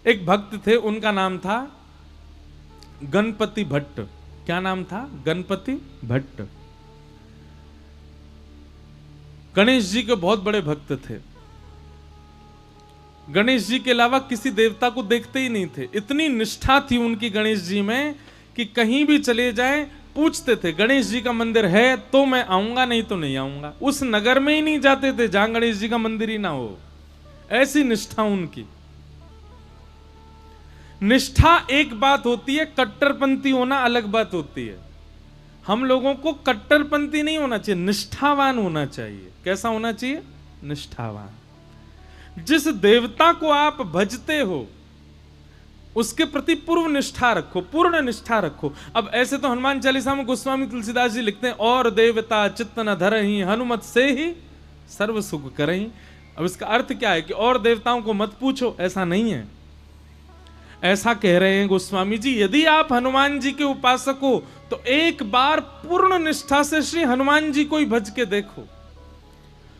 एक भक्त थे, उनका नाम था गणपति भट्ट। क्या नाम था? गणपति भट्ट। गणेश जी के बहुत बड़े भक्त थे। गणेश जी के अलावा किसी देवता को देखते ही नहीं थे। इतनी निष्ठा थी उनकी गणेश जी में कि कहीं भी चले जाएं पूछते थे गणेश जी का मंदिर है तो मैं आऊंगा, नहीं तो नहीं आऊंगा। उस नगर में ही नहीं जाते थे जहां गणेश जी का मंदिर ही ना हो। ऐसी निष्ठा उनकी। निष्ठा एक बात होती है, कट्टरपंथी होना अलग बात होती है। हम लोगों को कट्टरपंथी नहीं होना चाहिए, निष्ठावान होना चाहिए। कैसा होना चाहिए? निष्ठावान। जिस देवता को आप भजते हो उसके प्रति पूर्व निष्ठा रखो, पूर्ण निष्ठा रखो। अब ऐसे तो हनुमान चालीसा में गोस्वामी तुलसीदास जी लिखते हैं, और देवता चित्त न धरहि हनुमत से ही सर्व सुख करहि। अब इसका अर्थ क्या है कि और देवताओं को मत पूछो, ऐसा नहीं है। ऐसा कह रहे हैं गोस्वामी जी, यदि आप हनुमान जी के उपासक हो तो एक बार पूर्ण निष्ठा से श्री हनुमान जी को ही भज के देखो,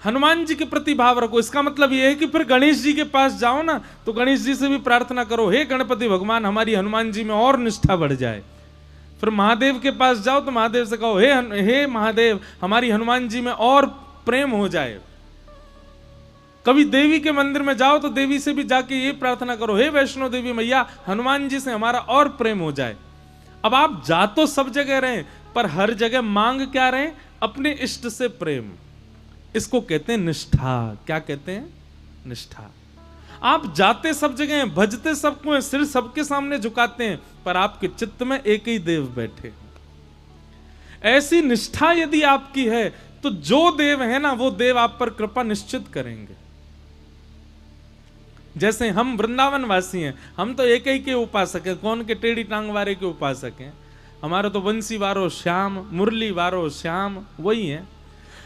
हनुमान जी के प्रति भाव रखो। इसका मतलब यह है कि फिर गणेश जी के पास जाओ ना तो गणेश जी से भी प्रार्थना करो, हे गणपति भगवान हमारी हनुमान जी में और निष्ठा बढ़ जाए। फिर महादेव के पास जाओ तो महादेव से कहो, हे महादेव हमारी हनुमान जी में और प्रेम हो जाए। कभी देवी के मंदिर में जाओ तो देवी से भी जाके ये प्रार्थना करो, हे वैष्णो देवी मैया हनुमान जी से हमारा और प्रेम हो जाए। अब आप जा तो सब जगह रहे पर हर जगह मांग क्या रहे? अपने इष्ट से प्रेम। इसको कहते हैं निष्ठा। क्या कहते हैं? निष्ठा। आप जाते सब जगह हैं, भजते सबको हैं, सिर सबके सामने झुकाते हैं, पर आपके चित्त में एक ही देव बैठे। ऐसी निष्ठा यदि आपकी है तो जो देव है ना वो देव आप पर कृपा निश्चित करेंगे। जैसे हम वृंदावन वासी हैं, हम तो एक ही के उपासक हैं। कौन के? टेढ़ी टांग वाले के उपासक हैं। हमारा तो बंसी वारो श्याम, मुरली वारो श्याम, वही है।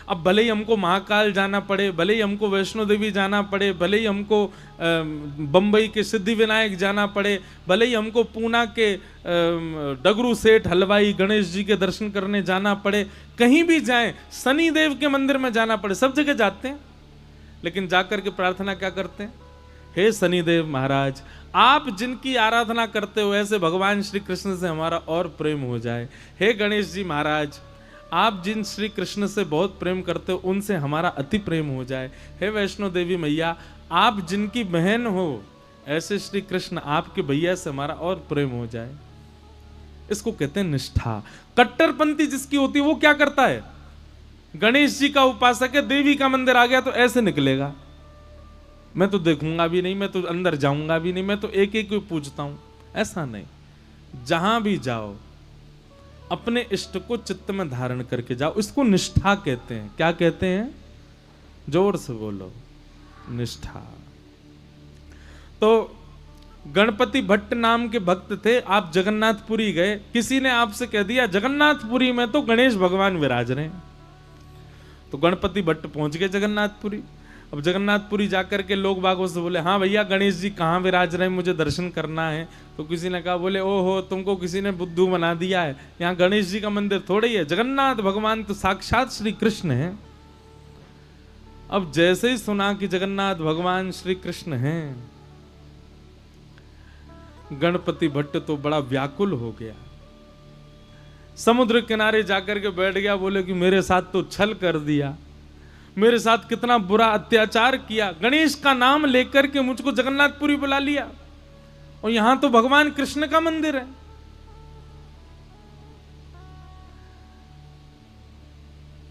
अब भले ही हमको महाकाल जाना पड़े, भले ही हमको वैष्णो देवी जाना पड़े, भले ही हमको बंबई के सिद्धि विनायक जाना पड़े, भले ही हमको पूना के डगरू सेठ हलवाई गणेश जी के दर्शन करने जाना पड़े, कहीं भी जाएं, शनि देव के मंदिर में जाना पड़े, सब जगह जाते हैं। लेकिन जाकर के प्रार्थना क्या करते हैं? हे शनिदेव महाराज, आप जिनकी आराधना करते हो ऐसे भगवान श्री कृष्ण से हमारा और प्रेम हो जाए। हे गणेश जी महाराज, आप जिन श्री कृष्ण से बहुत प्रेम करते हो उनसे हमारा अति प्रेम हो जाए। हे वैष्णो देवी मैया, आप जिनकी बहन हो ऐसे श्री कृष्ण आपके भैया से हमारा और प्रेम हो जाए। इसको कहते हैं निष्ठा। कट्टरपंथी जिसकी होती है वो क्या करता है? गणेश जी का उपासक है, देवी का मंदिर आ गया तो ऐसे निकलेगा, मैं तो देखूंगा भी नहीं, मैं तो अंदर जाऊंगा भी नहीं, मैं तो एक एक को पूछता हूं। ऐसा नहीं, जहां भी जाओ अपने इष्ट को चित्त में धारण करके जाओ। इसको निष्ठा कहते हैं। क्या कहते हैं? जोर से बोलो, निष्ठा। तो गणपति भट्ट नाम के भक्त थे। आप जगन्नाथपुरी गए, किसी ने आपसे कह दिया जगन्नाथपुरी में तो गणेश भगवान विराज रहे हैं। तो गणपति भट्ट पहुंच गए जगन्नाथपुरी। अब जगन्नाथपुरी जाकर के लोग बागों से बोले, हाँ भैया गणेश जी कहाँ विराज रहे हैं, मुझे दर्शन करना है। तो किसी ने कहा, बोले ओहो तुमको किसी ने बुद्धू बना दिया है, यहाँ गणेश जी का मंदिर थोड़े ही है, जगन्नाथ भगवान तो साक्षात श्री कृष्ण है। अब जैसे ही सुना कि जगन्नाथ भगवान श्री कृष्ण हैं, गणपति भट्ट तो बड़ा व्याकुल हो गया, समुद्र किनारे जाकर के बैठ गया। बोले कि मेरे साथ तो छल कर दिया, मेरे साथ कितना बुरा अत्याचार किया, गणेश का नाम लेकर के मुझको जगन्नाथपुरी बुला लिया और यहां तो भगवान कृष्ण का मंदिर है।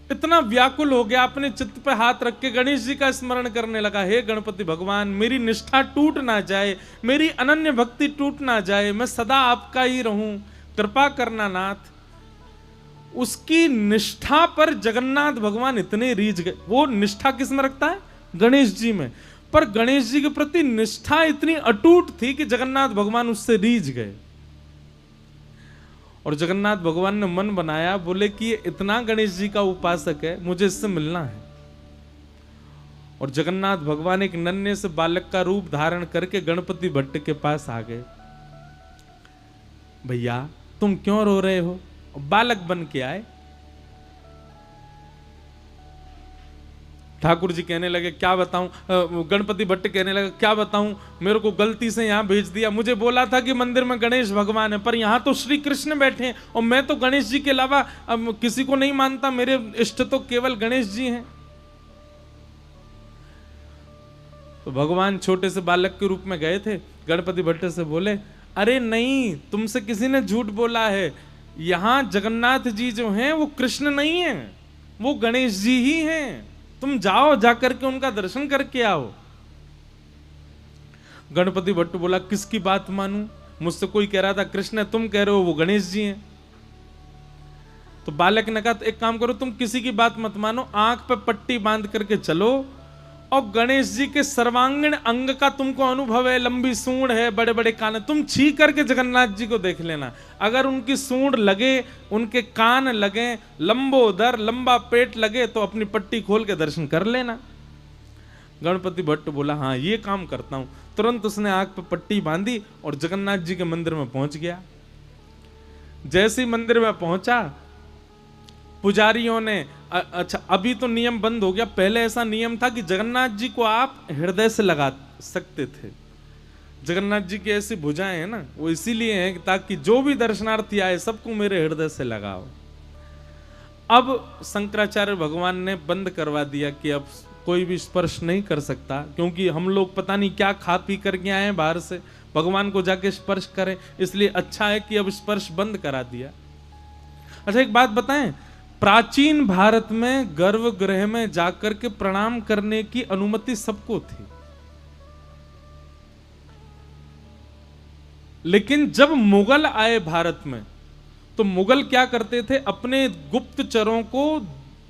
इतना व्याकुल हो गया, अपने चित्त पे हाथ रख के गणेश जी का स्मरण करने लगा, हे गणपति भगवान मेरी निष्ठा टूट ना जाए, मेरी अनन्य भक्ति टूट ना जाए, मैं सदा आपका ही रहूं, कृपा करना नाथ। उसकी निष्ठा पर जगन्नाथ भगवान इतने रीझ गए। वो निष्ठा किस में रखता है? गणेश जी में। पर गणेश जी के प्रति निष्ठा इतनी अटूट थी कि जगन्नाथ भगवान उससे रीझ गए और जगन्नाथ भगवान ने मन बनाया, बोले कि ये इतना गणेश जी का उपासक है, मुझे इससे मिलना है। और जगन्नाथ भगवान एक नन्हे से बालक का रूप धारण करके गणपति भट्ट के पास आ गए। भैया तुम क्यों रो रहे हो? बालक बन के आए। ठाकुर जी कहने लगे क्या बताऊं, गणपति भट्ट कहने लगे क्या बताऊं, मेरे को गलती से यहाँ भेज दिया, मुझे बोला था कि मंदिर में गणेश भगवान है, पर यहाँ तो श्री कृष्ण बैठे हैं और मैं तो गणेश जी के अलावा किसी को नहीं मानता, मेरे इष्ट तो केवल गणेश जी हैं। तो भगवान छोटे से बालक के रूप में गए थे, गणपति भट्ट से बोले अरे नहीं, तुमसे किसी ने झूठ बोला है, यहाँ जगन्नाथ जी जो हैं वो कृष्ण नहीं है, वो गणेश जी ही हैं, तुम जाओ, जाकर के उनका दर्शन करके आओ। गणपति भट्ट बोला किसकी बात मानूं, मुझसे कोई कह रहा था कृष्ण है, तुम कह रहे हो वो गणेश जी हैं। तो बालक ने कहा एक काम करो, तुम किसी की बात मत मानो, आंख पे पट्टी बांध करके चलो और गणेश जी के सर्वांगीण अंग का तुमको अनुभव है, लंबी सूंड है, बड़े बड़े कान है, तुम छी करके जगन्नाथ जी को देख लेना, अगर उनकी सूंड लगे, उनके कान लगे, लंबोदर लंबा पेट लगे तो अपनी पट्टी खोल के दर्शन कर लेना। गणपति भट्ट बोला हाँ ये काम करता हूं। तुरंत उसने आंख पे पट्टी बांधी और जगन्नाथ जी के मंदिर में पहुंच गया। जैसे ही मंदिर में पहुंचा, पुजारियों ने, अच्छा अभी तो नियम बंद हो गया, पहले ऐसा नियम था कि जगन्नाथ जी को आप हृदय से लगा सकते थे। जगन्नाथ जी की ऐसी भुजाएं हैं ना, वो इसीलिए हैं ताकि जो भी दर्शनार्थी आए सबको मेरे हृदय से लगाओ। अब शंकराचार्य भगवान ने बंद करवा दिया कि अब कोई भी स्पर्श नहीं कर सकता, क्योंकि हम लोग पता नहीं क्या खा पी करके आए बाहर से, भगवान को जाके स्पर्श करें, इसलिए अच्छा है कि अब स्पर्श बंद करा दिया। अच्छा एक बात बताएं, प्राचीन भारत में गर्भगृह में जाकर के प्रणाम करने की अनुमति सबको थी, लेकिन जब मुगल आए भारत में तो मुगल क्या करते थे, अपने गुप्तचरों को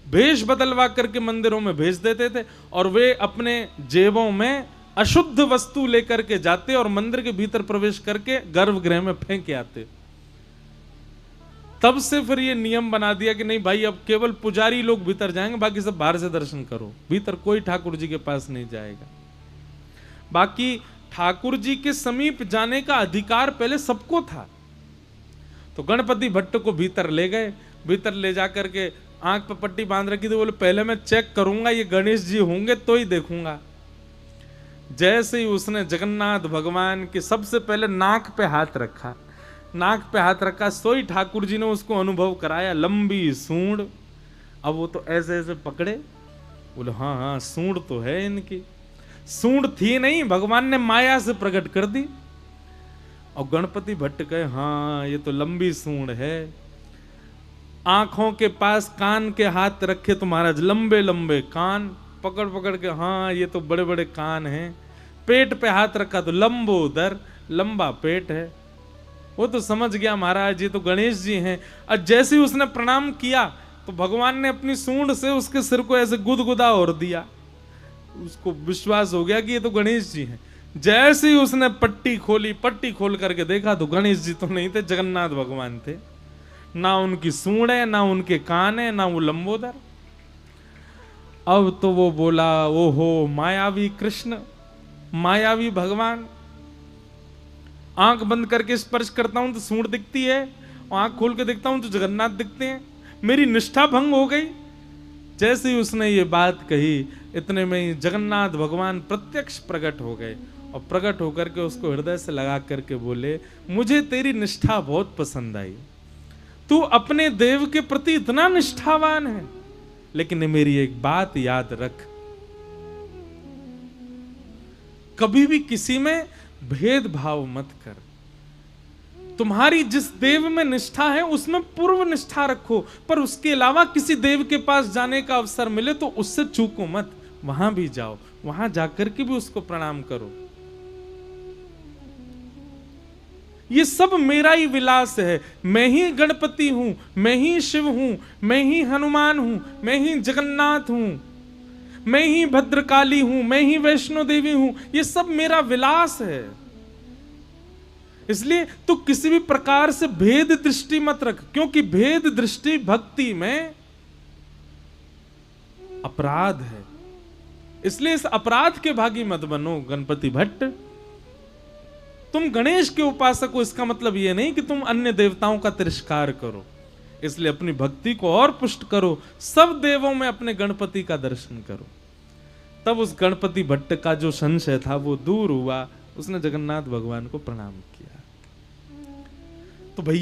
भेष बदलवा करके मंदिरों में भेज देते थे और वे अपने जेबों में अशुद्ध वस्तु लेकर के जाते और मंदिर के भीतर प्रवेश करके गर्भगृह में फेंक आते। तब से फिर ये नियम बना दिया कि नहीं भाई, अब केवल पुजारी लोग भीतर जाएंगे, बाकी सब बाहर से दर्शन करो, भीतर कोई ठाकुर जी के पास नहीं जाएगा। बाकी ठाकुर जी के समीप जाने का अधिकार पहले सबको था। तो गणपति भट्ट को भीतर ले गए, भीतर ले जाकर के आंख पर पट्टी बांध रखी थी, बोले पहले मैं चेक करूंगा ये गणेश जी होंगे तो ही देखूंगा। जैसे ही उसने जगन्नाथ भगवान के सबसे पहले नाक पे हाथ रखा, नाक पे हाथ रखा, सोई ठाकुर जी ने उसको अनुभव कराया, लंबी सूंड। अब वो तो ऐसे ऐसे पकड़े, बोले हाँ हाँ सूंड तो है इनकी, सूंड थी नहीं, भगवान ने माया से प्रकट कर दी। और गणपति भट्ट कहे हाँ ये तो लंबी सूंड है। आंखों के पास कान के हाथ रखे तो महाराज लंबे लंबे कान, पकड़ पकड़ के हाँ ये तो बड़े बड़े कान हैं। पेट पे हाथ रखा तो लंबोदर, लंबा पेट है। वो तो समझ गया महाराज ये तो गणेश जी हैं। और जैसे ही उसने प्रणाम किया तो भगवान ने अपनी सूंड से उसके सिर को ऐसे गुदगुदा और दिया, उसको विश्वास हो गया कि ये तो गणेश जी हैं। जैसे ही उसने पट्टी खोली, पट्टी खोल करके देखा तो गणेश जी तो नहीं थे, जगन्नाथ भगवान थे। ना उनकी सूंड है, ना उनके कान है, ना वो लंबोदर। अब तो वो बोला ओहो मायावी कृष्ण, मायावी भगवान। आंख बंद करके स्पर्श करता हूं तो सूंड दिखती है, आंख खोल के देखता हूं तो जगन्नाथ दिखते हैं, मेरी निष्ठा भंग हो गई। जैसे ही उसने ये बात कही, इतने में ही जगन्नाथ भगवान प्रत्यक्ष प्रकट हो गए और प्रकट होकर के उसको हृदय से लगा करके बोले मुझे तेरी निष्ठा बहुत पसंद आई, तू अपने देव के प्रति इतना निष्ठावान है, लेकिन मेरी एक बात याद रख, कभी भी किसी में भेदभाव मत कर। तुम्हारी जिस देव में निष्ठा है उसमें पूर्व निष्ठा रखो, पर उसके अलावा किसी देव के पास जाने का अवसर मिले तो उससे चूको मत, वहां भी जाओ, वहां जाकर के भी उसको प्रणाम करो। ये सब मेरा ही विलास है, मैं ही गणपति हूं, मैं ही शिव हूं, मैं ही हनुमान हूं, मैं ही जगन्नाथ हूं, मैं ही भद्रकाली हूं, मैं ही वैष्णो देवी हूं, ये सब मेरा विलास है। इसलिए तो किसी भी प्रकार से भेद दृष्टि मत रख, क्योंकि भेद दृष्टि भक्ति में अपराध है। इसलिए इस अपराध के भागी मत बनो गणपति भट्ट। तुम गणेश के उपासक हो, इसका मतलब यह नहीं कि तुम अन्य देवताओं का तिरस्कार करो। इसलिए अपनी भक्ति को और पुष्ट करो, सब देवों में अपने गणपति का दर्शन करो। तब उस गणपति भट्ट का जो संशय था वो दूर हुआ, उसने जगन्नाथ भगवान को प्रणाम किया। तो भैया